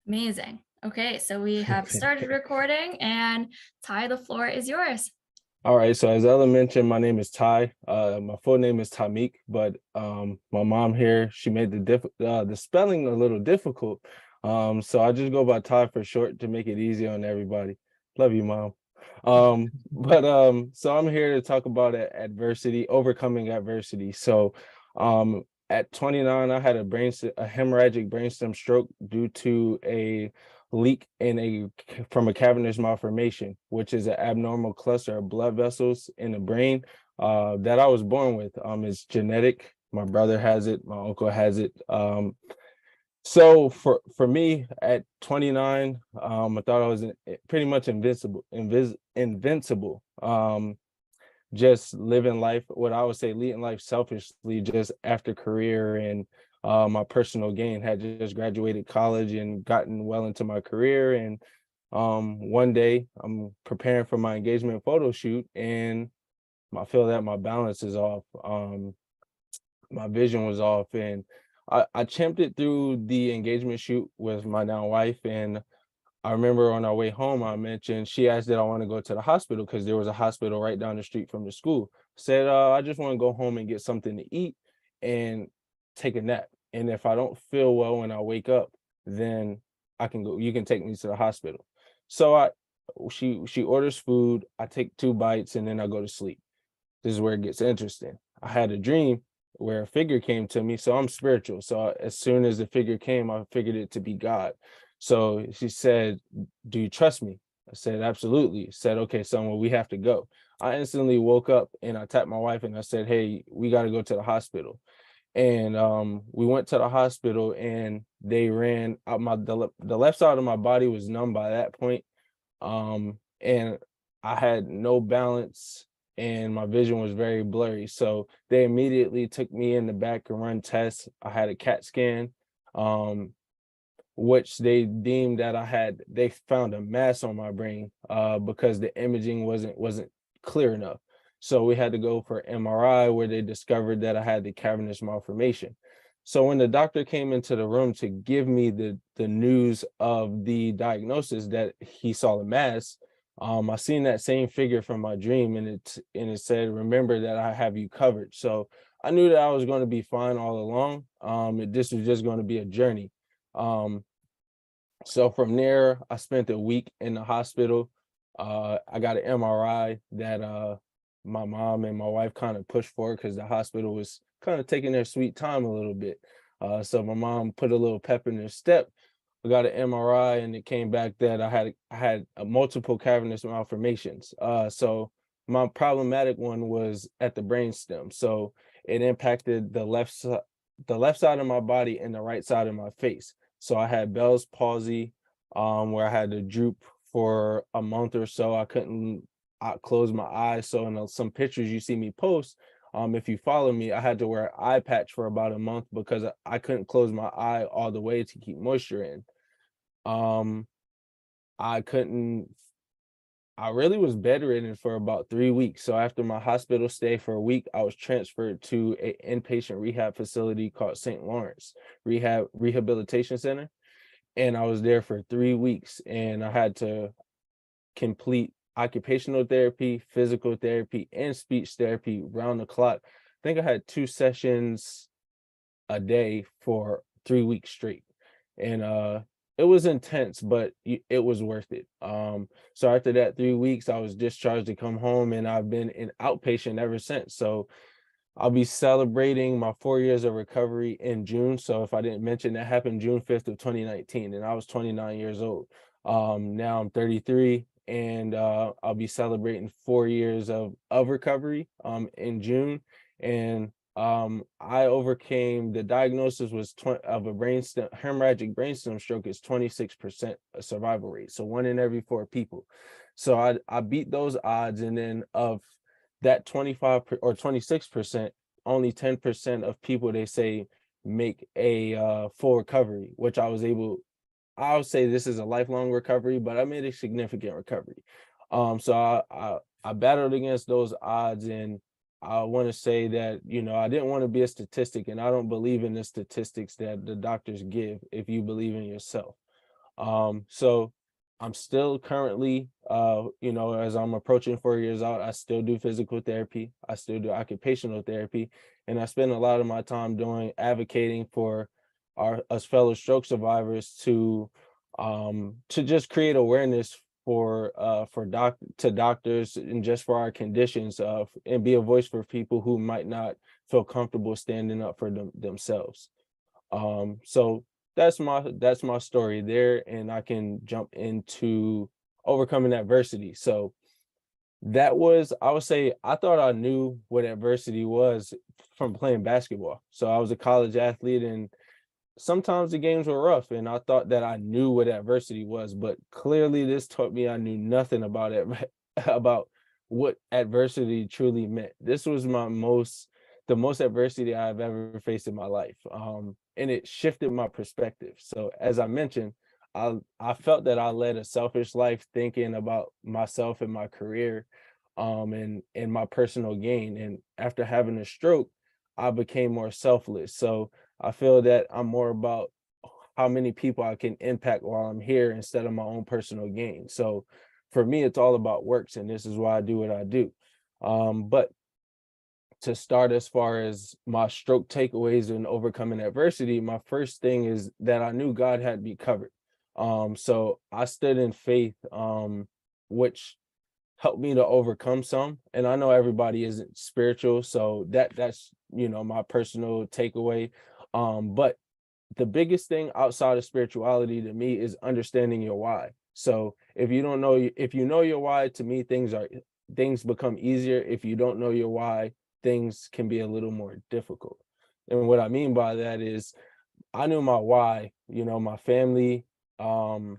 Amazing. Okay, so we have started recording, and Ty, the floor is yours. All right, so as Ella mentioned, my name is Ty. My full name is Tymiak, but my mom here, she made the spelling a little difficult. So I just go by Ty for short to make it easy on everybody. Love you, mom. So I'm here to talk about adversity, overcoming adversity. So at 29, I had a hemorrhagic brainstem stroke due to a leak from a cavernous malformation, which is an abnormal cluster of blood vessels in the brain that I was born with. It's genetic. My brother has it. My uncle has it. So for me at 29, I thought I was pretty much invincible. Just living life, what I would say, leading life selfishly, just after career and my personal gain. Had just graduated college and gotten well into my career. And one day I'm preparing for my engagement photo shoot, and I feel that my balance is off. My vision was off, and I champed it through the engagement shoot with my now wife. And I remember on our way home, I mentioned, she asked did I want to go to the hospital because there was a hospital right down the street from the school. Said, I just want to go home and get something to eat and take a nap. And if I don't feel well when I wake up, then I can go, you can take me to the hospital. So she orders food, I take 2 bites, and then I go to sleep. This is where it gets interesting. I had a dream where a figure came to me. So I'm spiritual. So as soon as the figure came, I figured it to be God. So she said, "Do you trust me?" I said, "Absolutely." Said, "Okay, son, well, we have to go." I instantly woke up and I tapped my wife and I said, "Hey, we got to go to the hospital." And we went to the hospital and they ran out the left side of my body was numb by that point. And I had no balance and my vision was very blurry. So they immediately took me in the back and run tests. I had a CAT scan, um, which they deemed that they found a mass on my brain because the imaging wasn't clear enough. So we had to go for MRI where they discovered that I had the cavernous malformation. So when the doctor came into the room to give me the news of the diagnosis that he saw the mass, I seen that same figure from my dream, and it said, "Remember that I have you covered." So I knew that I was going to be fine all along. This was just going to be a journey. Um, so from there, I spent a week in the hospital. I got an MRI that my mom and my wife kind of pushed for because the hospital was kind of taking their sweet time a little bit. So my mom put a little pep in their step. I got an MRI and it came back that I had multiple cavernous malformations. So my problematic one was at the brainstem. So it impacted the left side of my body and the right side of my face. So I had Bell's palsy, where I had to droop for a month or so. I couldn't close my eyes. So in some pictures you see me post, if you follow me, I had to wear an eye patch for about a month because I couldn't close my eye all the way to keep moisture in. Um, I couldn't I really was bedridden for about 3 weeks. So after my hospital stay for a week, I was transferred to an inpatient rehab facility called St. Lawrence Rehabilitation Center. And I was there for 3 weeks and I had to complete occupational therapy, physical therapy, and speech therapy round the clock. I think I had 2 sessions a day for 3 weeks straight. And it was intense, but it was worth it. So after that 3 weeks, I was discharged to come home, and I've been in outpatient ever since. So I'll be celebrating my 4 years of recovery in June. So if I didn't mention, that happened June 5th of 2019, and I was 29 years old. Now I'm 33, and I'll be celebrating 4 years of recovery in June. And I overcame the diagnosis was of a brainstem hemorrhagic brainstem stroke is 26% survival rate. So 1 in every 4 people. So I beat those odds, and then of that 25 or 26%, only 10% of people they say make a full recovery, which I would say this is a lifelong recovery, but I made a significant recovery. So I battled against those odds, and I want to say that, I didn't want to be a statistic, and I don't believe in the statistics that the doctors give if you believe in yourself. So I'm still currently, as I'm approaching 4 years out, I still do physical therapy. I still do occupational therapy, and I spend a lot of my time doing advocating for us fellow stroke survivors to just create awareness for doctors and just for our conditions, and be a voice for people who might not feel comfortable standing up for themselves. So that's my story there, and I can jump into overcoming adversity. So that was, I would say, I thought I knew what adversity was from playing basketball. So I was a college athlete, and sometimes the games were rough, and I thought that I knew what adversity was, but clearly this taught me I knew nothing about it, about what adversity truly meant. This was the most adversity I've ever faced in my life. And it shifted my perspective. So as I mentioned, I felt that I led a selfish life thinking about myself and my career, and my personal gain. And after having a stroke, I became more selfless. So I feel that I'm more about how many people I can impact while I'm here instead of my own personal gain. So for me, it's all about works, and this is why I do what I do. But to start, as far as my stroke takeaways and overcoming adversity, my first thing is that I knew God had me covered. So I stood in faith, which helped me to overcome some. And I know everybody isn't spiritual, so that's my personal takeaway. But the biggest thing outside of spirituality to me is understanding your why. So if you know your why, to me things become easier. If you don't know your why, things can be a little more difficult. And what I mean by that is I knew my why, my family, um,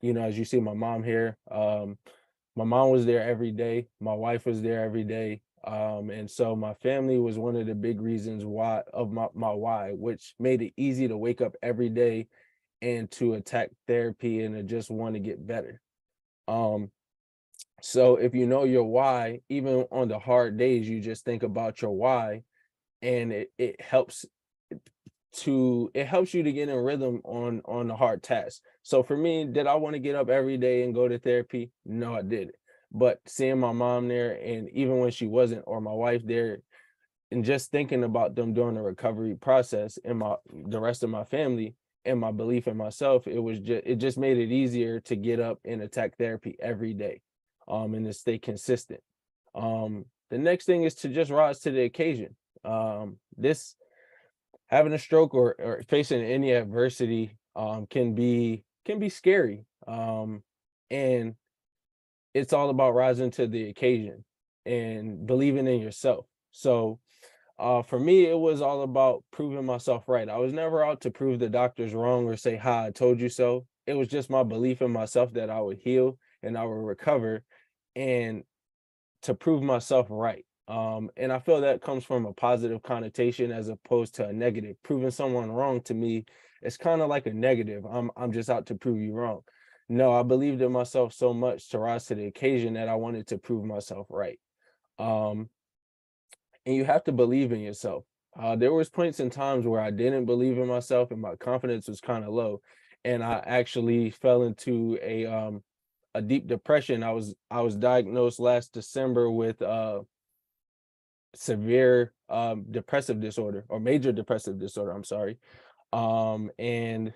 as you see my mom here, my mom was there every day. My wife was there every day. And so my family was one of the big reasons why of my why, which made it easy to wake up every day and to attack therapy and to just want to get better. Um, so if you know your why, even on the hard days, you just think about your why, and it helps you to get in rhythm on the hard task. So for me, did I want to get up every day and go to therapy? No, I didn't. But seeing my mom there, and even when she wasn't, or my wife there, and just thinking about them during the recovery process, and the rest of my family, and my belief in myself, it just made it easier to get up and attack therapy every day, and to stay consistent. The next thing is to just rise to the occasion. This Having a stroke, or facing any adversity, can be scary, and it's all about rising to the occasion and believing in yourself. So for me, it was all about proving myself right. I was never out to prove the doctors wrong or say, "Ha, I told you so." It was just my belief in myself that I would heal and I would recover, and to prove myself right. And I feel that comes from a positive connotation as opposed to a negative. Proving someone wrong, to me, it's kind of like a negative. I'm just out to prove you wrong. No, I believed in myself so much to rise to the occasion that I wanted to prove myself right. Um, and you have to believe in yourself. There was points in times where I didn't believe in myself and my confidence was kind of low, and I actually fell into a deep depression. I was diagnosed last December with severe depressive disorder, or major depressive disorder. I'm sorry. And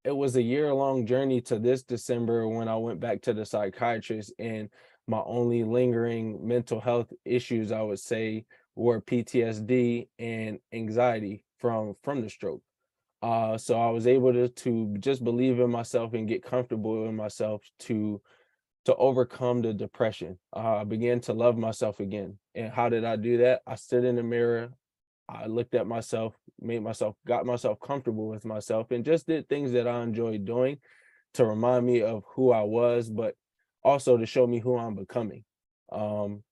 it was a year-long journey to this December when I went back to the psychiatrist, and my only lingering mental health issues, I would say, were PTSD and anxiety from the stroke. So I was able to just believe in myself and get comfortable in myself to overcome the depression. I began to love myself again. And how did I do that? I stood in the mirror, I looked at myself, got myself comfortable with myself, and just did things that I enjoyed doing to remind me of who I was, but also to show me who I'm becoming. Um,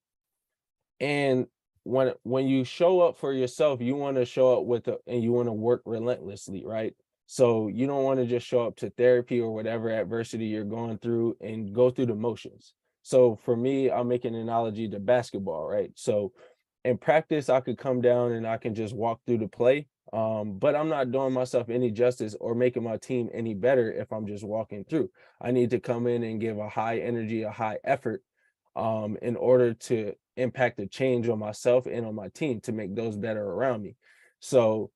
and when you show up for yourself, you want to show up and you want to work relentlessly, right? So you don't want to just show up to therapy or whatever adversity you're going through and go through the motions. So for me, I'll make an analogy to basketball, right? So in practice, I could come down and I can just walk through the play. But I'm not doing myself any justice or making my team any better if I'm just walking through. I need to come in and give a high energy, a high effort, in order to impact the change on myself and on my team to make those better around me. So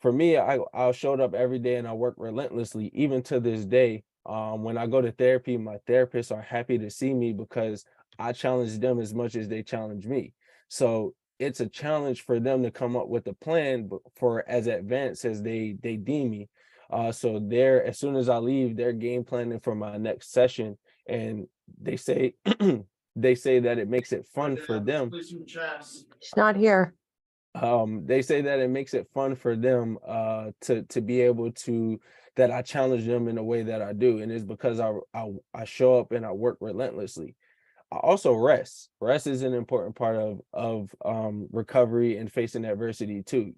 for me, I showed up every day and I work relentlessly, even to this day. When I go to therapy, my therapists are happy to see me because I challenge them as much as they challenge me. So it's a challenge for them to come up with a plan for as advanced as they deem me. So they're as soon as I leave, they're game planning for my next session, and they say they say that it makes it fun for them. She's not here. They say that it makes it fun for them to be able to that I challenge them in the way that I do, and it's because I show up and I work relentlessly. I also rest. Rest is an important part of recovery and facing adversity too.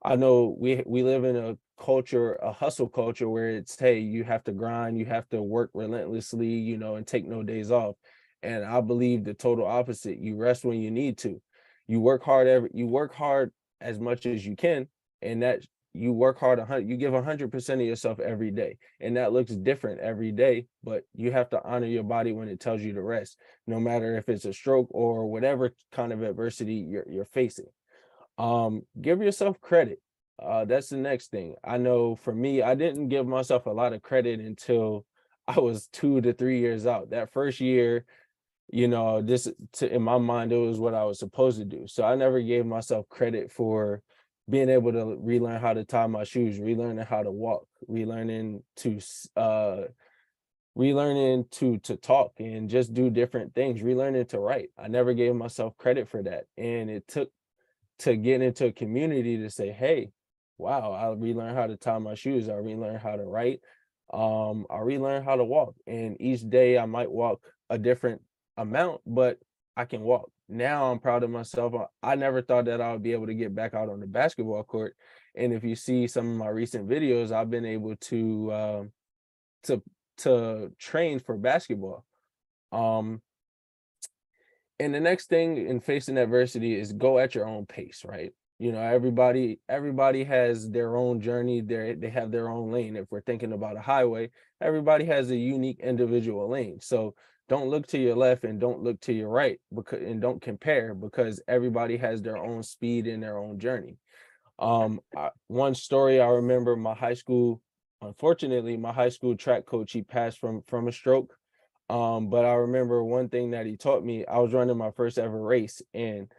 I know we live in a culture, a hustle culture where it's, hey, you have to grind, you have to work relentlessly, and take no days off. And I believe the total opposite. You rest when you need to. You work hard as much as you can, and that you work hard you give 100% of yourself every day. And that looks different every day, but you have to honor your body when it tells you to rest, no matter if it's a stroke or whatever kind of adversity you're facing. Give yourself credit. That's the next thing. I know for me, I didn't give myself a lot of credit until I was 2 to 3 years out. That first year, in my mind, it was what I was supposed to do. So I never gave myself credit for being able to relearn how to tie my shoes, relearning how to walk, relearning to talk and just do different things, relearning to write. I never gave myself credit for that. And it took to get into a community to say, hey, wow, I relearn how to tie my shoes. I relearn how to write. I relearn how to walk. And each day I might walk a different amount, but I can walk. Now I'm proud of myself. I never thought that I would be able to get back out on the basketball court. And if you see some of my recent videos, I've been able to to train for basketball. Um, and the next thing in facing adversity is go at your own pace, right? Everybody has their own journey. They have their own lane. If we're thinking about a highway, everybody has a unique individual lane. So don't look to your left and don't look to your right, and don't compare, because everybody has their own speed and their own journey. One story I remember, unfortunately, my high school track coach, he passed from a stroke. But I remember one thing that he taught me. I was running my first ever race, and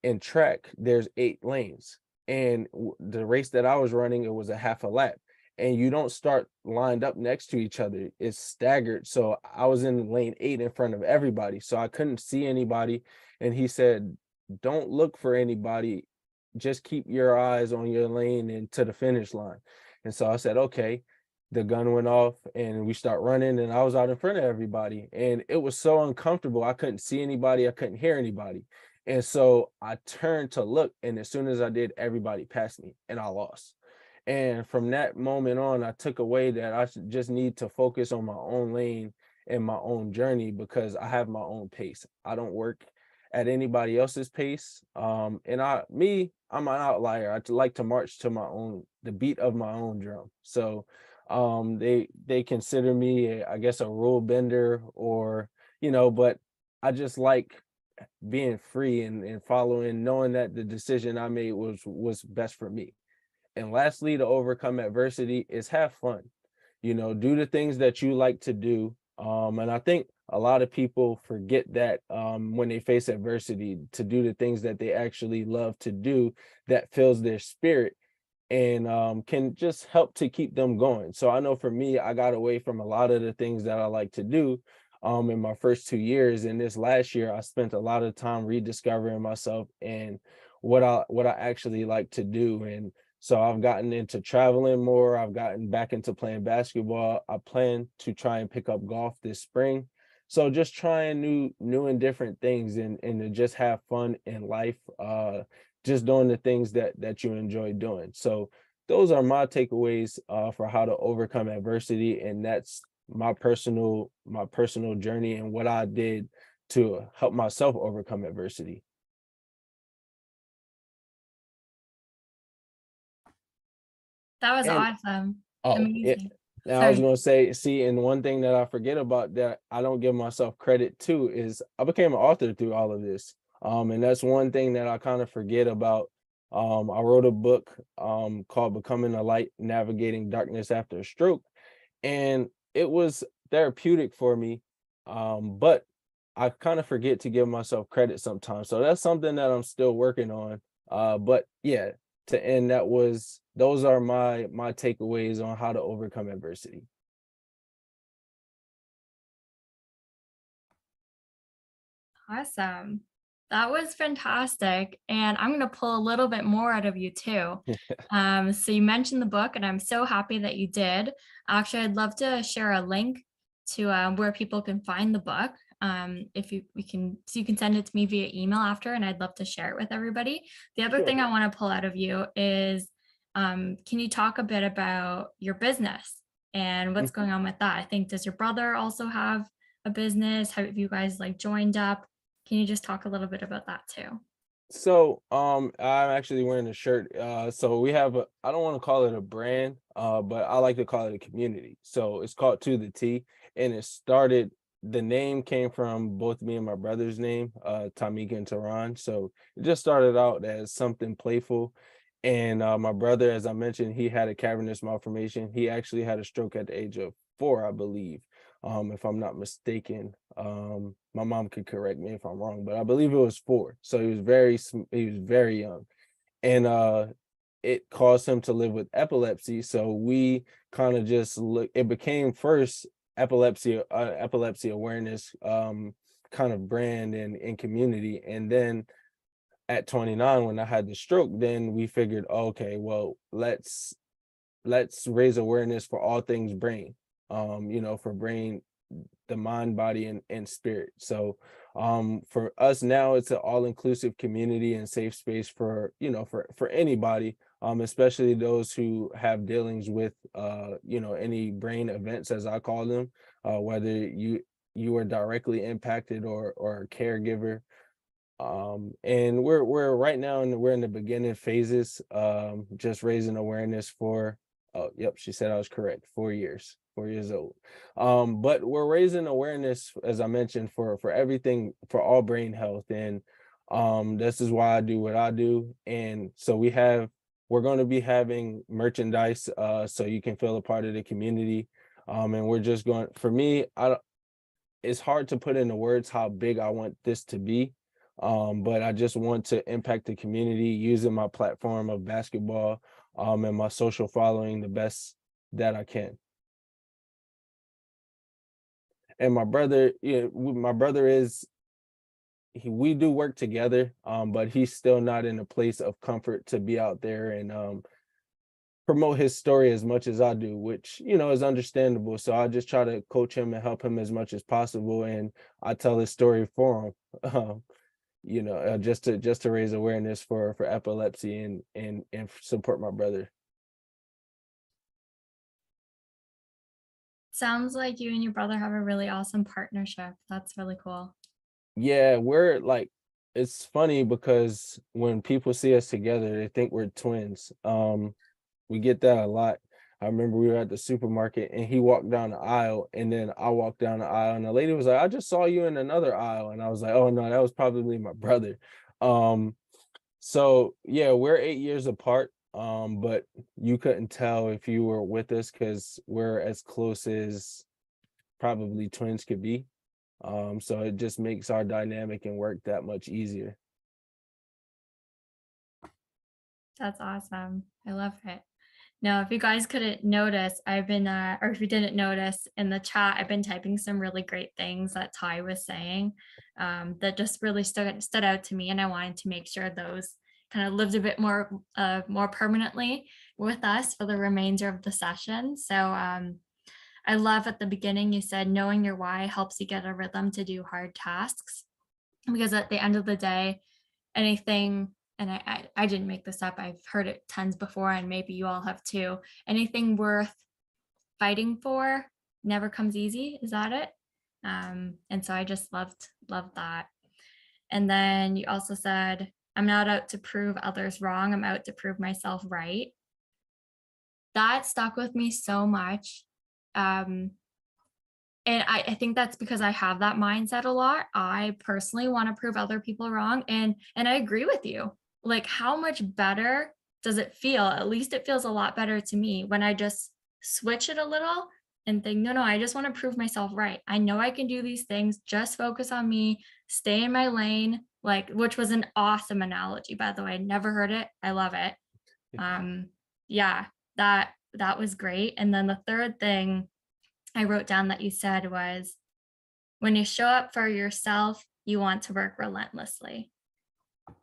in track, there's 8 lanes. And the race that I was running, it was a half a lap. And you don't start lined up next to each other. It's staggered. So I was in lane 8 in front of everybody. So I couldn't see anybody. And he said, don't look for anybody. Just keep your eyes on your lane and to the finish line. And so I said, okay. The gun went off and we start running, and I was out in front of everybody, and it was so uncomfortable. I couldn't see anybody. I couldn't hear anybody. And so I turned to look, and as soon as I did, everybody passed me and I lost. And from that moment on, I took away that I should just need to focus on my own lane and my own journey, because I have my own pace. I don't work at anybody else's pace. And I'm an outlier. I like to march to the beat of my own drum. So they consider me, I guess, a rule bender, or but I just like being free and following, knowing that the decision I made was best for me. And lastly, to overcome adversity is have fun. Do the things that you like to do. And I think a lot of people forget that when they face adversity, to do the things that they actually love to do, that fills their spirit and can just help to keep them going. So I know for me, I got away from a lot of the things that I like to do in my first 2 years. And this last year, I spent a lot of time rediscovering myself and what I actually like to do. And so I've gotten into traveling more. I've gotten back into playing basketball. I plan to try and pick up golf this spring. So just trying new and different things, and to just have fun in life. Just doing the things that you enjoy doing. So those are my takeaways for how to overcome adversity, and that's my personal journey and what I did to help myself overcome adversity. That was And awesome. oh, Amazing. now I was Sorry. gonna say, see, and one thing that I forget about that I don't give myself credit to is I became an author through all of this. And that's one thing that I kind of forget about. I wrote a book called Becoming a Light, Navigating Darkness After a Stroke, and it was therapeutic for me. But I kind of forget to give myself credit sometimes. So that's something that I'm still working on. But yeah, to end, those are my takeaways on how to overcome adversity. Awesome. That was fantastic. And I'm going to pull a little bit more out of you too. So you mentioned the book, and I'm so happy that you did. Actually, I'd love to share a link to where people can find the book. If you we can, so you can send it to me via email after, and I'd love to share it with everybody. The other Sure. thing I want to pull out of you is, can you talk a bit about your business and what's going on with that? I think, does your brother also have a business? Have you guys like joined up? Can you just talk a little bit about that too? So, I'm actually wearing a shirt. So we have I don't want to call it a brand, but I like to call it a community. So it's called To the T, and the name came from both me and my brother's name, Tymiak and Tehran. So it just started out as something playful. And my brother, as I mentioned, he had a cavernous malformation. He actually had a stroke at the age of 4, I believe, if I'm not mistaken. My mom could correct me if I'm wrong, but I believe it was 4. So he was very young, and it caused him to live with epilepsy. So we kind of just look. It became first epilepsy awareness kind of brand and community, and then at 29 when I had the stroke, then we figured, okay, well, let's raise awareness for all things brain, for brain, the mind, body, and spirit. So for us now, it's an all-inclusive community and safe space for, for anybody, especially those who have dealings with any brain events, as I call them, whether you are directly impacted or a caregiver. And we're right now we're in the beginning phases, just raising awareness for, oh yep, she said I was correct, 4 years old. But we're raising awareness, as I mentioned, for everything, for all brain health. And this is why I do what I do. And so we're going to be having merchandise, so you can feel a part of the community. And we're just going, for me, it's hard to put into words how big I want this to be. But I just want to impact the community using my platform of basketball, and my social following the best that I can. And my brother, my brother we do work together, but he's still not in a place of comfort to be out there and promote his story as much as I do, which, is understandable. So I just try to coach him and help him as much as possible, and I tell his story for him. Just to raise awareness for epilepsy and support my brother. Sounds like you and your brother have a really awesome partnership. That's really cool. Yeah, we're like, it's funny because when people see us together, they think we're twins. We get that a lot. I remember we were at the supermarket and he walked down the aisle, and then I walked down the aisle, and the lady was like, I just saw you in another aisle. And I was like, oh no, that was probably my brother. Um, So yeah, we're 8 years apart. But you couldn't tell if you were with us because we're as close as probably twins could be. So it just makes our dynamic and work that much easier. That's awesome. I love it. Now, if you guys couldn't notice, I've been, or if you didn't notice in the chat, I've been typing some really great things that Ty was saying, that just really stood out to me, and I wanted to make sure those kind of lived a bit more permanently with us for the remainder of the session. So I love at the beginning you said knowing your why helps you get a rhythm to do hard tasks, because at the end of the day, anything, and I didn't make this up, I've heard it tons before, and maybe you all have too, anything worth fighting for never comes easy. Is that it? And so I just loved that. And then you also said, I'm not out to prove others wrong, I'm out to prove myself right. that stuck with me so much. Um, and I think that's because I have that mindset a lot. I personally want to prove other people wrong. And I agree with you. Like, how much better does it feel? At least it feels a lot better to me when I just switch it a little and think, no, I just want to prove myself right. I know I can do these things. Just focus on me, stay in my lane, like, which was an awesome analogy, by the way. Never heard it. I love it. Um, yeah, that was great. And then the third thing I wrote down that you said was, when you show up for yourself, you want to work relentlessly.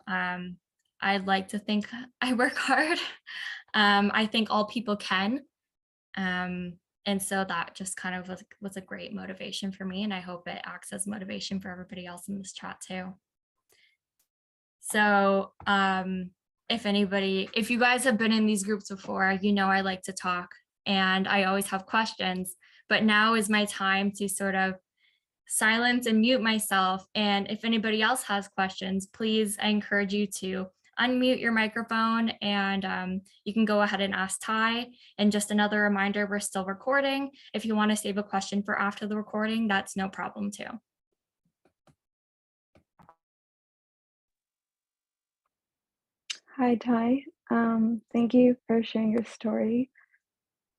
Um, I'd like to think I work hard. I think all people can. Um, and so that just kind of was a great motivation for me. And I hope it acts as motivation for everybody else in this chat too. So if you guys have been in these groups before, you know I like to talk and I always have questions, but now is my time to sort of silence and mute myself. And if anybody else has questions, please, I encourage you to unmute your microphone and you can go ahead and ask Ty. And just another reminder, we're still recording. If you want to save a question for after the recording, that's no problem too. Hi, Ty. Thank you for sharing your story.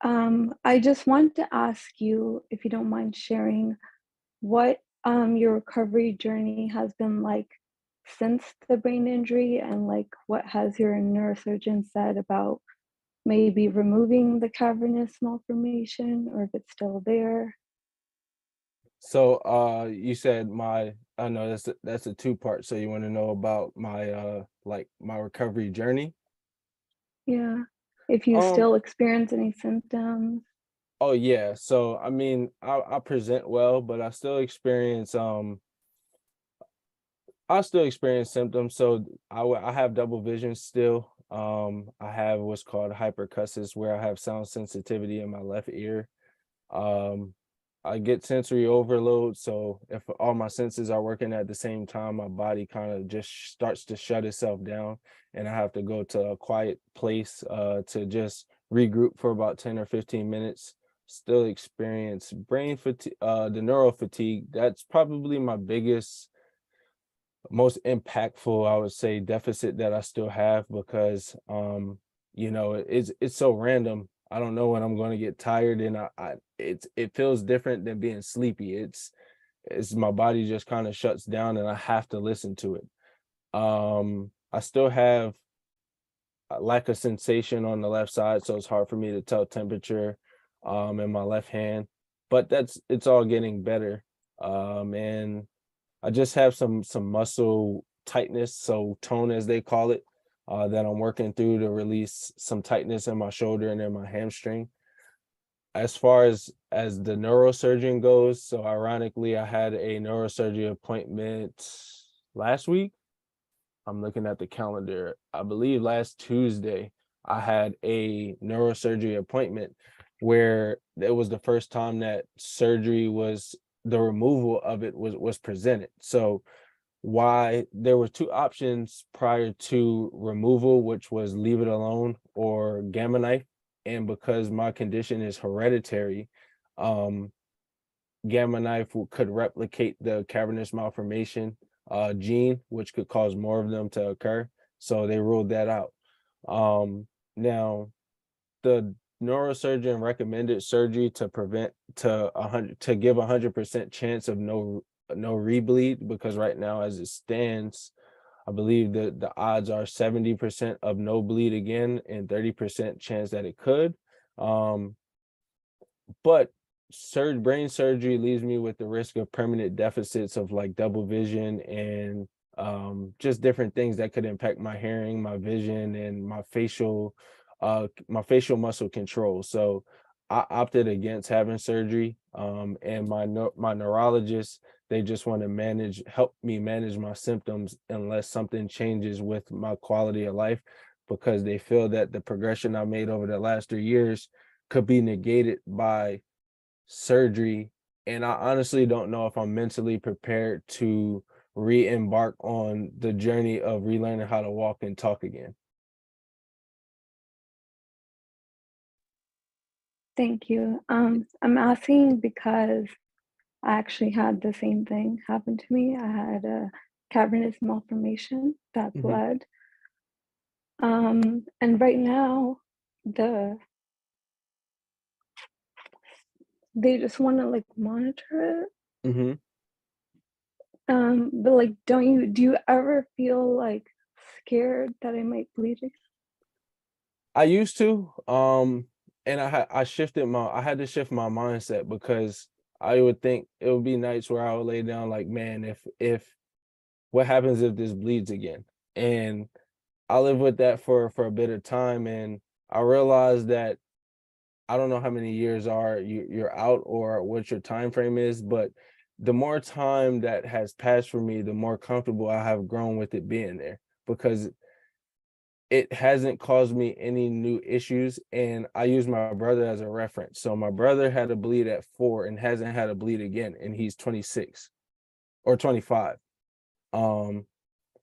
I just want to ask you, if you don't mind sharing, what your recovery journey has been like since the brain injury, and like what has your neurosurgeon said about maybe removing the cavernous malformation, or if it's still there. So you said I know that's a two-part. So you want to know about my like my recovery journey? Yeah, if you Um still experience any symptoms. oh yeah. So I mean I present well, but I still experience symptoms. So I have double vision still. I have what's called hypercusis, where I have sound sensitivity in my left ear. Um, I get sensory overload. So if all my senses are working at the same time, my body kind of just starts to shut itself down, and I have to go to a quiet place to just regroup for about 10 or 15 minutes. Still experience brain fatigue, the neural fatigue. That's probably my biggest, most impactful, I would say, deficit that I still have, because it's so random. I don't know when I'm going to get tired, and it feels different than being sleepy. It's my body just kind of shuts down and I have to listen to it. I still have a lack of sensation on the left side, so it's hard for me to tell temperature in my left hand, but it's all getting better. And I just have some muscle tightness, so tone as they call it, that I'm working through to release some tightness in my shoulder and in my hamstring. As far as the neurosurgeon goes, so ironically, I had a neurosurgery appointment last week. I'm looking at the calendar. I believe last Tuesday, I had a neurosurgery appointment where it was the first time that the removal of it was presented. So why there were two options prior to removal, which was leave it alone or gamma knife. And because my condition is hereditary, um, gamma knife could replicate the cavernous malformation gene, which could cause more of them to occur. So they ruled that out. Now the neurosurgeon recommended surgery to give 100% chance of no rebleed, because right now, as it stands, I believe that the odds are 70% of no bleed again and 30% chance that it could. But brain surgery leaves me with the risk of permanent deficits of like double vision and just different things that could impact my hearing, my vision, and my facial muscle control. So I opted against having surgery. And my neurologist, they just want to help me manage my symptoms unless something changes with my quality of life, because they feel that the progression I made over the last 3 years could be negated by surgery. And I honestly don't know if I'm mentally prepared to re-embark on the journey of relearning how to walk and talk again. Thank you. I'm asking because I actually had the same thing happen to me. I had a cavernous malformation that Mhm. bled. And right now, they just want to like monitor it. Mhm. But like, do you ever feel like scared that I might bleed? I used to, and I had to shift my mindset because I would think it would be nights where I would lay down like, man, if what happens if this bleeds again? And I lived with that for a bit of time, and I realized that I don't know how many years you're out or what your time frame is, but the more time that has passed for me, the more comfortable I have grown with it being there because it hasn't caused me any new issues. And I use my brother as a reference. So my brother had a bleed at 4 and hasn't had a bleed again, and he's 26 or 25. Um,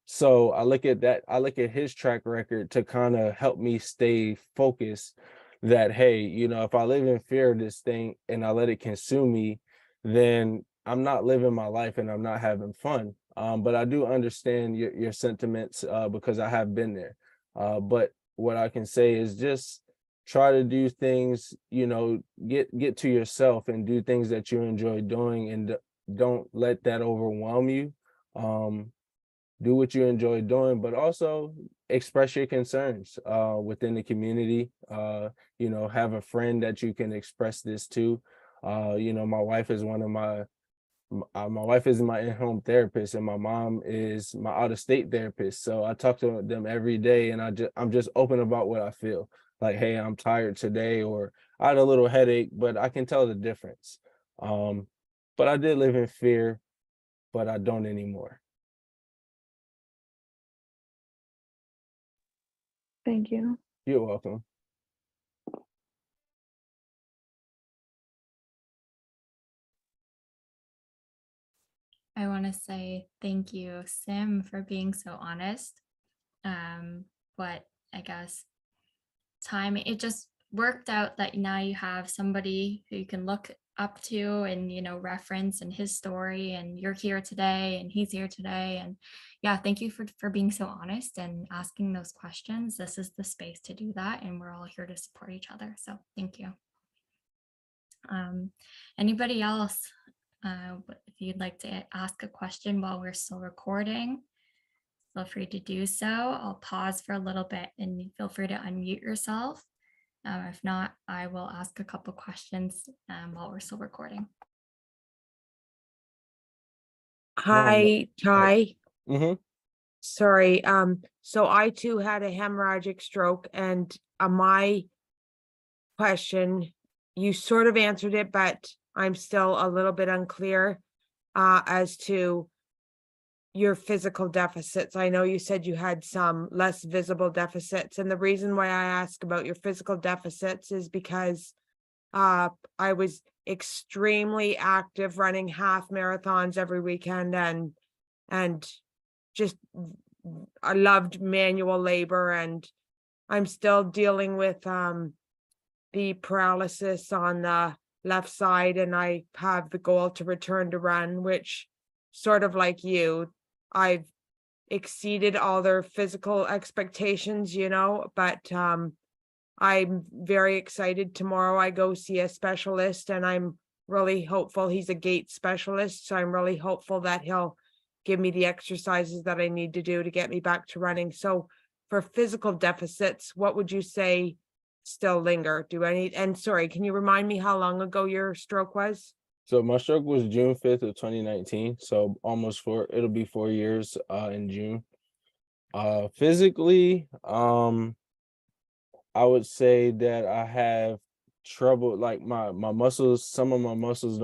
so I look at his track record to kind of help me stay focused that, hey, you know, if I live in fear of this thing and I let it consume me, then I'm not living my life and I'm not having fun. But I do understand your sentiments because I have been there. But what I can say is just try to do things, you know, get to yourself and do things that you enjoy doing and don't let that overwhelm you. Um, do what you enjoy doing, but also express your concerns within the community. You know, have a friend that you can express this to. You know, my wife is my wife is my in-home therapist, and my mom is my out-of-state therapist. So I talk to them every day, and I'm just open about what I feel. Like, hey, I'm tired today, or I had a little headache, but I can tell the difference. Um, but I did live in fear, but I don't anymore. Thank you. You're welcome. I want to say thank you, Sim, for being so honest. But I guess time, it just worked out that now you have somebody who you can look up to and, you know, reference and his story, and you're here today and he's here today. And yeah, thank you for being so honest and asking those questions. This is the space to do that, and we're all here to support each other. So thank you. Um, Anybody else? If you'd like to ask a question while we're still recording, feel free to do so. I'll pause for a little bit and feel free to unmute yourself. If not, I will ask a couple questions while we're still recording. Hi, Ty. Mm-hmm. Sorry. So I too had a hemorrhagic stroke, and my question, you sort of answered it, but I'm still a little bit unclear as to your physical deficits. I know you said you had some less visible deficits, and the reason why I ask about your physical deficits is because I was extremely active, running half marathons every weekend, and just I loved manual labor, and I'm still dealing with the paralysis on the left side, and I have the goal to return to run, which sort of like you, I've exceeded all their physical expectations, you know, but I'm very excited. Tomorrow I go see a specialist, and I'm really hopeful. He's a gait specialist, so I'm really hopeful that he'll give me the exercises that I need to do to get me back to running. So for physical deficits, what would you say still linger? And sorry, can you remind me how long ago your stroke was? So my stroke was June 5th of 2019. So it'll be 4 years in June. Physically, I would say that I have trouble, like my muscles, some of my muscles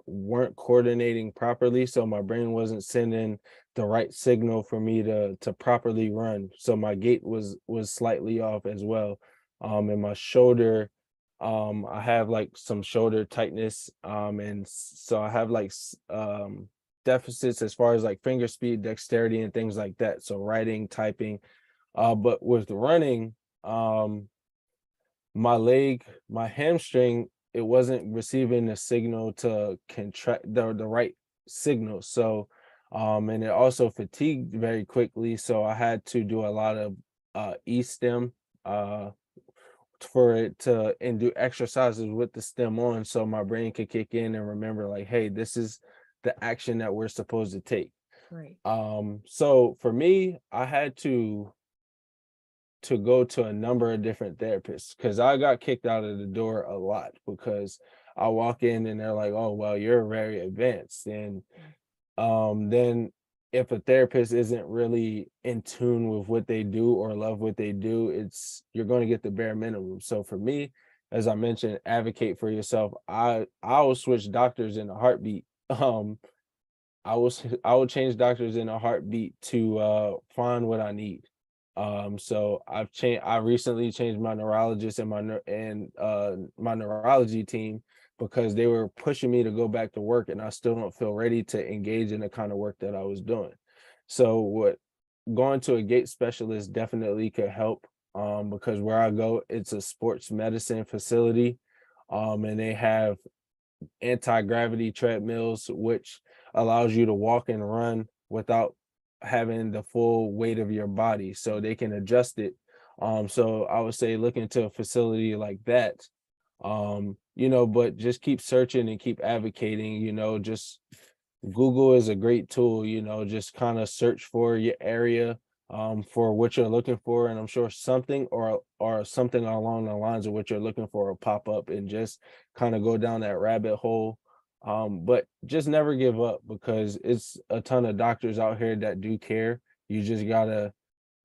weren't coordinating properly, so my brain wasn't sending the right signal for me to properly run. So my gait was slightly off as well. And my shoulder, I have like some shoulder tightness, and so I have like deficits as far as like finger speed, dexterity, and things like that. So writing, typing, but with running, my hamstring it wasn't receiving the signal to contract the right signal. So and it also fatigued very quickly. So I had to do a lot of e-stim uh for it to and do exercises with the stem on so my brain could kick in and remember like, hey, this is the action that we're supposed to take. Right. So for me, I had to go to a number of different therapists because I got kicked out of the door a lot because I walk in and they're like, oh well, you're very advanced. And then if a therapist isn't really in tune with what they do or love what they do, you're going to get the bare minimum. So for me, as I mentioned, advocate for yourself. I will switch doctors in a heartbeat. I will change doctors in a heartbeat to find what I need. So I recently changed my neurologist and my neurology team because they were pushing me to go back to work and I still don't feel ready to engage in the kind of work that I was doing. So going to a gait specialist definitely could help because where I go, it's a sports medicine facility. And they have anti-gravity treadmills, which allows you to walk and run without having the full weight of your body, so they can adjust it. So I would say look into a facility like that. But just keep searching and keep advocating, just Google is a great tool, just kind of search for your area for what you're looking for. And I'm sure something or something along the lines of what you're looking for will pop up and just kind of go down that rabbit hole. But just never give up because it's a ton of doctors out here that do care. You just gotta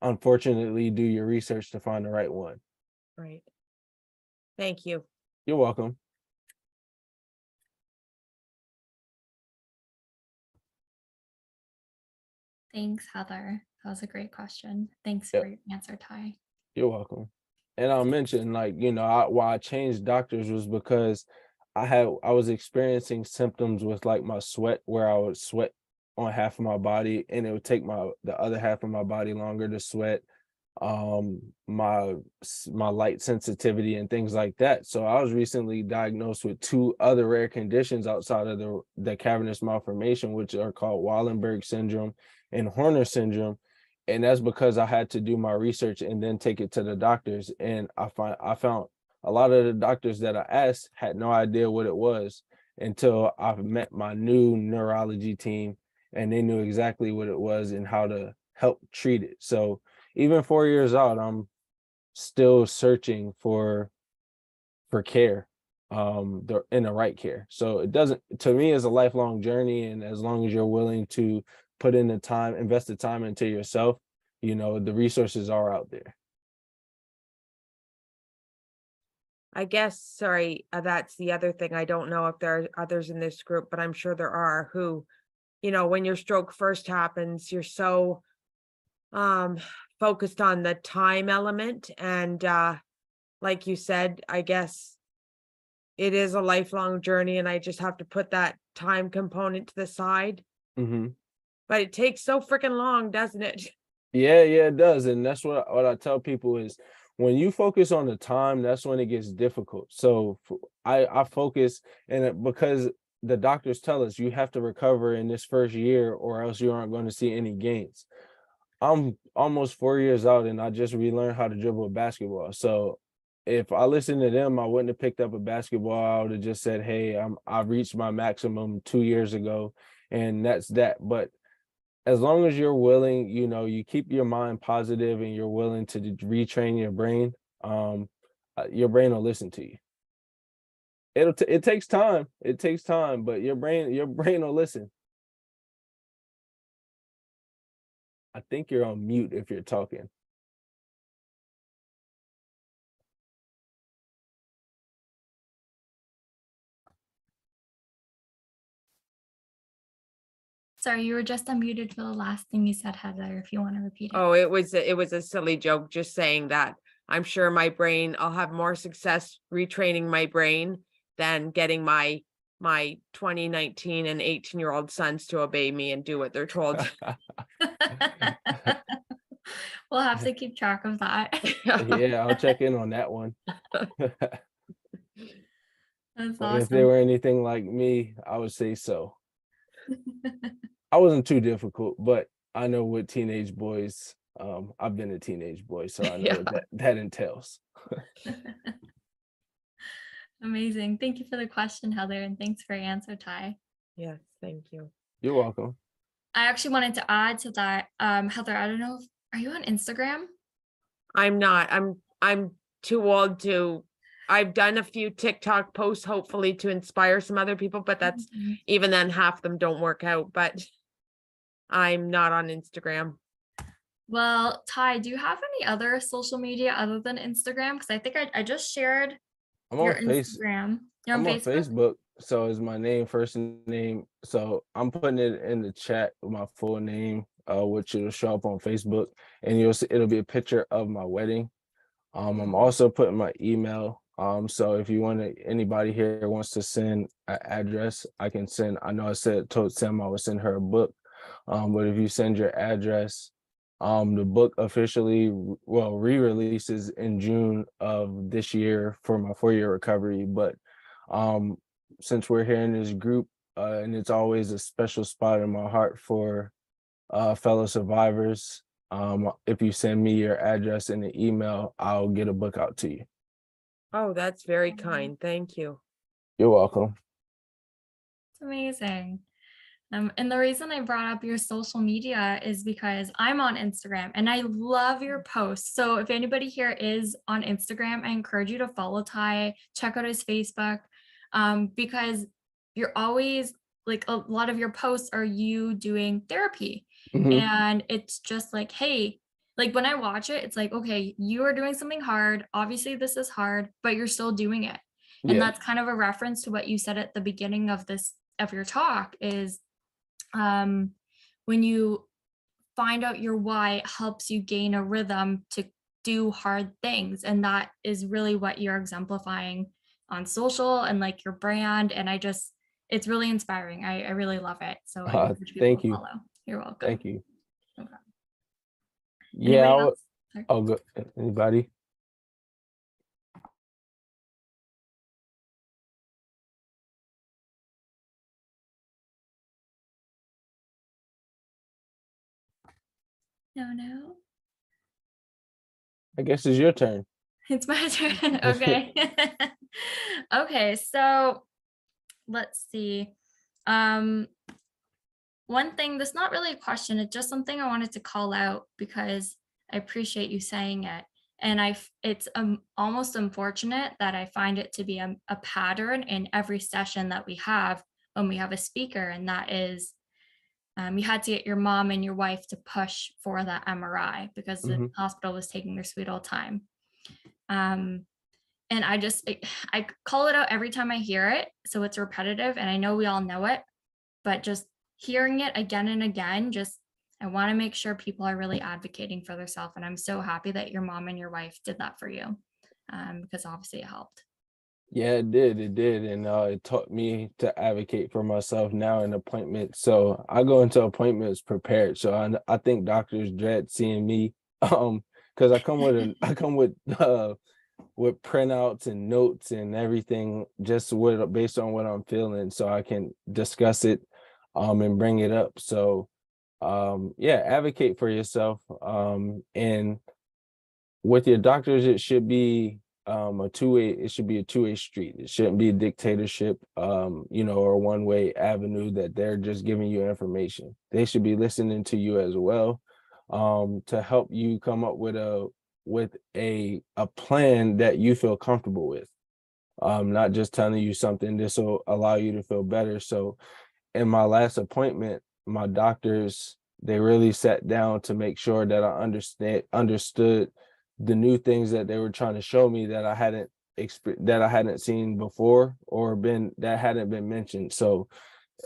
unfortunately do your research to find the right one. Right. Thank you. You're welcome. Thanks, Heather. That was a great question. Thanks Yep. for your answer, Ty. You're welcome. And I'll mention, like, why I changed doctors was because I was experiencing symptoms with like my sweat, where I would sweat on half of my body, and it would take the other half of my body longer to sweat. My light sensitivity and things like that. So I was recently diagnosed with two other rare conditions outside of the cavernous malformation, which are called Wallenberg syndrome and Horner syndrome. And that's because I had to do my research and then take it to the doctors. And I found a lot of the doctors that I asked had no idea what it was until I met my new neurology team, and they knew exactly what it was and how to help treat it. So even 4 years out, I'm still searching for care, in the right care. So it doesn't, to me, it's a lifelong journey. And as long as you're willing to put in the time, invest the time into yourself, the resources are out there. I guess, sorry, that's the other thing. I don't know if there are others in this group, but I'm sure there are who, when your stroke first happens, you're so focused on the time element. And like you said, I guess it is a lifelong journey and I just have to put that time component to the side. Mm-hmm. But it takes so freaking long, doesn't it? Yeah, it does. And that's what I tell people is when you focus on the time, that's when it gets difficult. So I focus, and because the doctors tell us you have to recover in this first year or else you aren't going to see any gains. I'm almost 4 years out and I just relearned how to dribble a basketball. So if I listened to them, I wouldn't have picked up a basketball. I would have just said, hey, I reached my maximum 2 years ago, and that's that. But as long as you're willing, you keep your mind positive and you're willing to retrain your brain will listen to you. It takes time. It takes time, but your brain will listen. I think you're on mute if you're talking. Sorry, you were just unmuted for the last thing you said, Heather, if you want to repeat it. Oh, it was a silly joke, just saying that I'm sure I'll have more success retraining my brain than getting my 2019 and 18-year-old sons to obey me and do what they're told. We'll have to keep track of that. Yeah, I'll check in on that one. That's But if they awesome. were anything like me, I would say so. I wasn't too difficult, but I know what teenage boys, I've been a teenage boy, so I know Yeah. what that entails. Amazing. Thank you for the question, Heather, and thanks for your answer, Ty. Yes, thank you. You're welcome. I actually wanted to add to that, Heather, I don't know if, are you on Instagram? I'm not. I'm too old to. I've done a few TikTok posts, hopefully to inspire some other people, but that's Mhm. even then half them don't work out. But I'm not on Instagram. Well, Ty, do you have any other social media other than Instagram? Because I think I just shared I'm your on Instagram. You're on I'm on Facebook? Facebook, so it's my name, first name. So I'm putting it in the chat with my full name, which it'll show up on Facebook, and you'll see it'll be a picture of my wedding. I'm also putting my email. So if you want to, anybody here wants to send an address, I can send. I know I told Sam I would send her a book, but if you send your address, the book officially, well, re-releases in June of this year for my 4-year recovery. But um, since we're here in this group, and it's always a special spot in my heart for fellow survivors. If you send me your address in the email, I'll get a book out to you. Oh, that's very Mhm. kind. Thank you. You're welcome. It's amazing. And the reason I brought up your social media is because I'm on Instagram and I love your posts. So if anybody here is on Instagram, I encourage you to follow Ty, check out his Facebook, because you're always like a lot of your posts are you doing therapy. Mhm. And it's just like, hey, like when I watch it, it's like, okay, you are doing something hard. Obviously, this is hard, but you're still doing it. And Yeah. that's kind of a reference to what you said at the beginning of this of your talk is um, when you find out your why, it helps you gain a rhythm to do hard things. And that is really what you're exemplifying on social and like your brand. And it's really inspiring. I really love it. So I encourage people Thank to you. follow. You're welcome. Thank you. Okay. Yeah. Anybody else? Sorry. Oh, good. Anybody? No. I guess it's your turn. It's my turn. Okay. Okay. So let's see. Um, One thing that's not really a question, it's just something I wanted to call out because I appreciate you saying it. And it's almost unfortunate that I find it to be a pattern in every session that we have when we have a speaker, and that is you had to get your mom and your wife to push for that MRI because the Mhm. hospital was taking their sweet old time. Um, and I call it out every time I hear it, so it's repetitive, and I know we all know it, but just hearing it again and again, just I want to make sure people are really advocating for themselves. And I'm so happy that your mom and your wife did that for you, because obviously it helped. Yeah, it did. It did. And it taught me to advocate for myself now in appointments. So I go into appointments prepared. So I think doctors dread seeing me because I come with printouts and notes and everything just based on what I'm feeling so I can discuss it and bring it up. So yeah, advocate for yourself. And with your doctors, it should be it should be a two-way street. It shouldn't be a dictatorship, or a one-way avenue that they're just giving you information. They should be listening to you as well, to help you come up with a plan that you feel comfortable with. Not just telling you something. This will allow you to feel better. So in my last appointment, my doctors, they really sat down to make sure that I understood the new things that they were trying to show me that I hadn't seen before or that hadn't been mentioned. So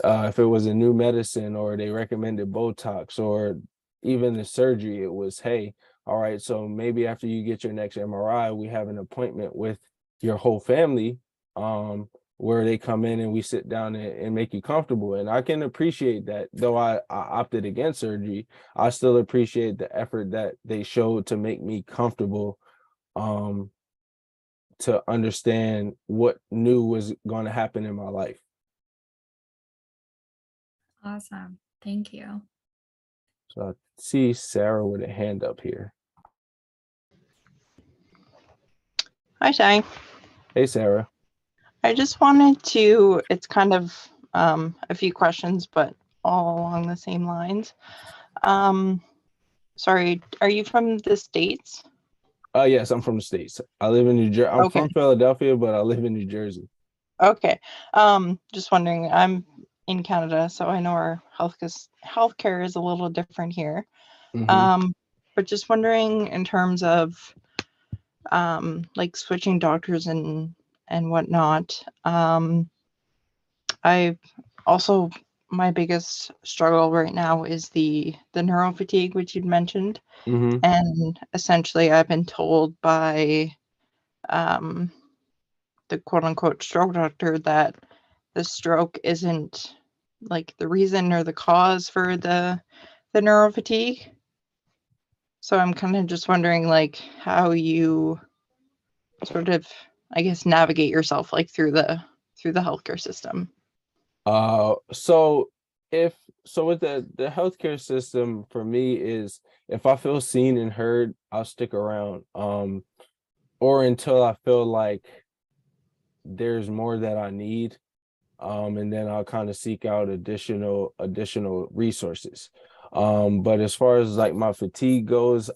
if it was a new medicine or they recommended Botox or even the surgery, it was, hey, all right, so maybe after you get your next MRI, we have an appointment with your whole family, where they come in and we sit down and make you comfortable. And I can appreciate that. Though I opted against surgery, I still appreciate the effort that they showed to make me comfortable, um, to understand what new was going to happen in my life. Awesome. Thank you. So I see Sarah with a hand up here. Hi, Ty. Hey, Sarah. I just wanted to, it's kind of a few questions, but all along the same lines. Sorry, are you from the States? Yes, I'm from the States. I live in New Jersey. I'm Okay. from Philadelphia, but I live in New Jersey. Okay. Just wondering, I'm in Canada, so I know our healthcare is a little different here. Mhm. But just wondering in terms of like switching doctors and whatnot. I also, my biggest struggle right now is the neuro fatigue, which you'd mentioned. Mhm. And essentially I've been told by the quote unquote stroke doctor that the stroke isn't like the reason or the cause for the neuro fatigue. So I'm kind of just wondering like how you sort of, I guess, navigate yourself like through the healthcare system. So with the healthcare system for me is if I feel seen and heard, I'll stick around. Or until I feel like there's more that I need. And then I'll kind of seek out additional resources. But as far as like my fatigue goes,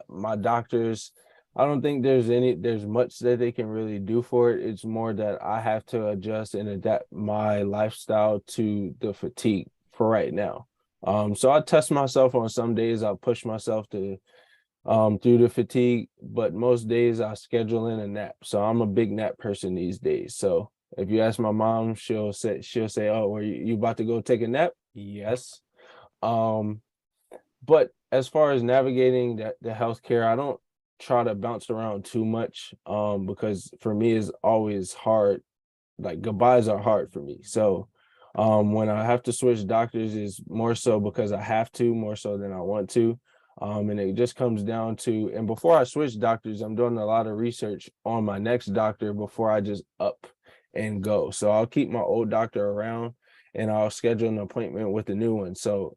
my doctors, I don't think there's much that they can really do for it. It's more that I have to adjust and adapt my lifestyle to the fatigue for right now. So I test myself on some days. I'll push myself to through the fatigue, but most days I schedule in a nap. So I'm a big nap person these days. So if you ask my mom, she'll say, "Oh, were you about to go take a nap?" Yes. Um, but as far as navigating the healthcare, I don't try to bounce around too much because for me it's always hard. Like goodbyes are hard for me. So when I have to switch doctors is more so because I have to, more so than I want to. And it just comes down to, and before I switch doctors, I'm doing a lot of research on my next doctor before I just up and go. So I'll keep my old doctor around and I'll schedule an appointment with the new one. So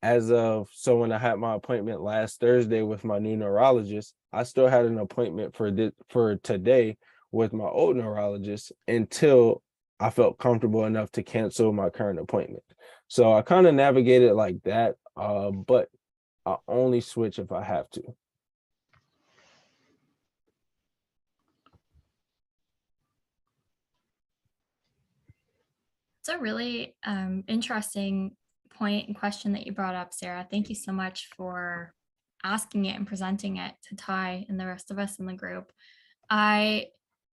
when I had my appointment last Thursday with my new neurologist, I still had an appointment for today with my old neurologist until I felt comfortable enough to cancel my current appointment. So I kind of navigated like that, but I only switch if I have to. It's a really interesting point and question that you brought up, Sarah. Thank you so much for asking it and presenting it to Ty and the rest of us in the group. I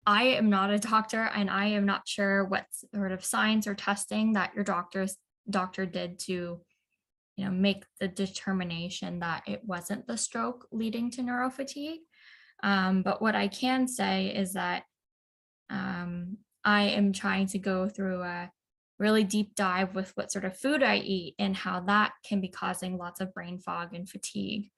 am not a doctor, and I am not sure what sort of science or testing that your doctor did to, make the determination that it wasn't the stroke leading to neurofatigue. But what I can say is that I am trying to go through a really deep dive with what sort of food I eat and how that can be causing lots of brain fog and fatigue.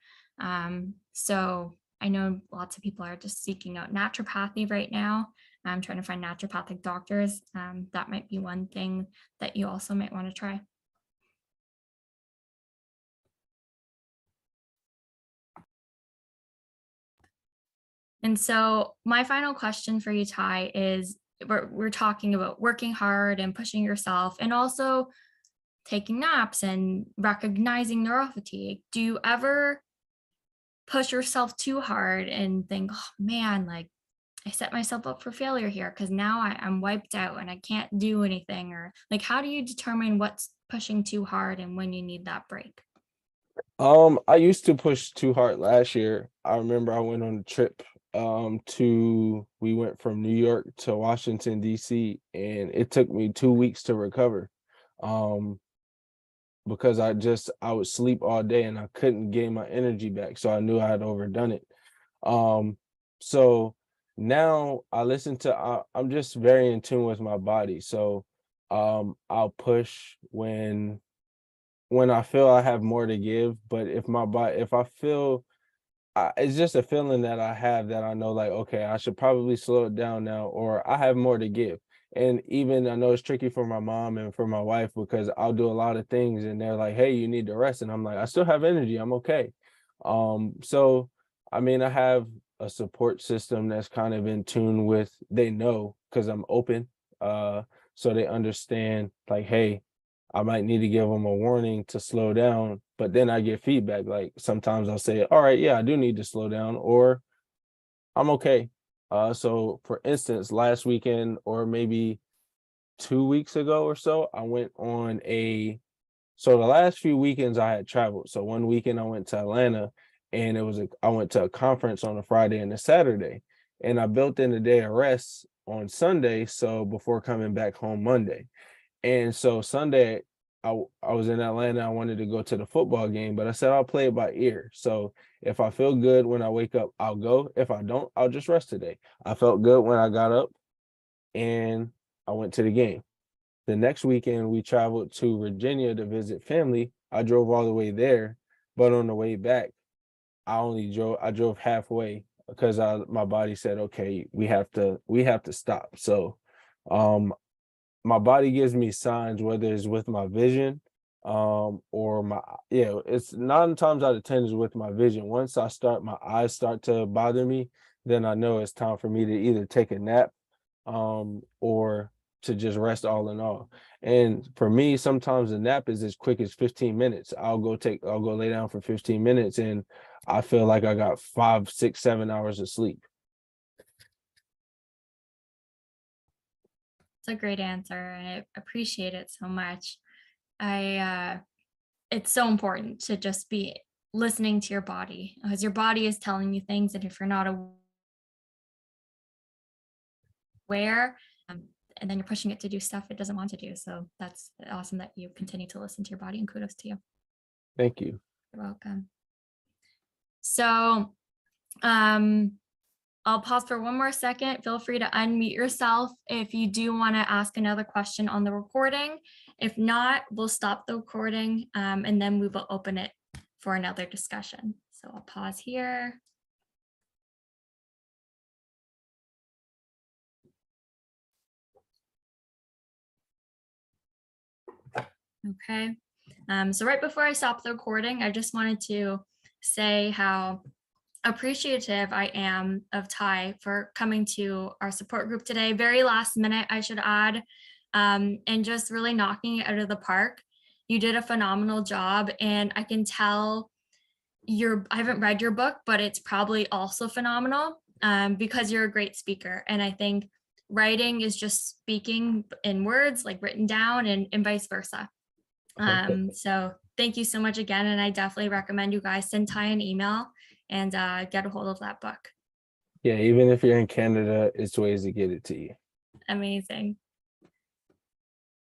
So I know lots of people are just seeking out naturopathy right now. I'm trying to find naturopathic doctors. That might be one thing that you also might want to try. And so my final question for you, Ty, is we're talking about working hard and pushing yourself and also taking naps and recognizing neurofatigue. Do you ever push yourself too hard and think, oh man, like I set myself up for failure here because now I'm wiped out and I can't do anything? Or like, how do you determine what's pushing too hard and when you need that break? I used to push too hard last year. I remember I went on a trip we went from New York to Washington DC, and it took me 2 weeks to recover. Because I would sleep all day and I couldn't gain my energy back, so I knew I had overdone it. So now I'm just very in tune with my body. So I'll push when I feel I have more to give, but if I feel it's just a feeling that I have that I know like, okay, I should probably slow it down now, or I have more to give. And even I know it's tricky for my mom and for my wife because I'll do a lot of things and they're like, hey, you need to rest. And I'm like, I still have energy. I'm okay. So I mean, I have a support system that's kind of in tune with, they know because I'm open. So they understand like, hey, I might need to give them a warning to slow down, but then I get feedback. Like sometimes I'll say, all right, yeah, I do need to slow down, or I'm okay. So for instance, last weekend or maybe 2 weeks ago or so, I went on so the last few weekends I had traveled. So one weekend I went to Atlanta and I went to a conference on a Friday and a Saturday, and I built in a day of rest on Sunday. So before coming back home Monday. And so Sunday, I was in Atlanta. I wanted to go to the football game, but I said I'll play it by ear. So if I feel good when I wake up, I'll go. If I don't, I'll just rest today. I felt good when I got up and I went to the game. The next weekend, we traveled to Virginia to visit family. I drove all the way there, but on the way back, I drove halfway because my body said, okay, we have to stop. So my body gives me signs, whether it's with my vision, or it's 9 times out of 10 is with my vision. Once my eyes start to bother me, then I know it's time for me to either take a nap, or to just rest all in all. And for me, sometimes a nap is as quick as 15 minutes. I'll go lay down for 15 minutes and I feel like I got 5, 6, 7 hours of sleep. It's a great answer, and I appreciate it so much. It's so important to just be listening to your body, because your body is telling you things, and if you're not aware, and then you're pushing it to do stuff it doesn't want to do. So that's awesome that you continue to listen to your body, and kudos to you. Thank you. You're welcome. So, I'll pause for one more second. Feel free to unmute yourself if you do want to ask another question on the recording. If not, we'll stop the recording, and then we will open it for another discussion. So I'll pause here. Okay. So right before I stop the recording, I just wanted to say how appreciative I am of Ty for coming to our support group today. Very last minute, I should add, and just really knocking it out of the park. You did a phenomenal job, and I can tell I haven't read your book, but it's probably also phenomenal, because you're a great speaker. And I think writing is just speaking in words, like written down, and vice versa. So thank you so much again. And I definitely recommend you guys send Ty an email and get a hold of that book. Yeah, even if you're in Canada, it's ways to get it to you. Amazing.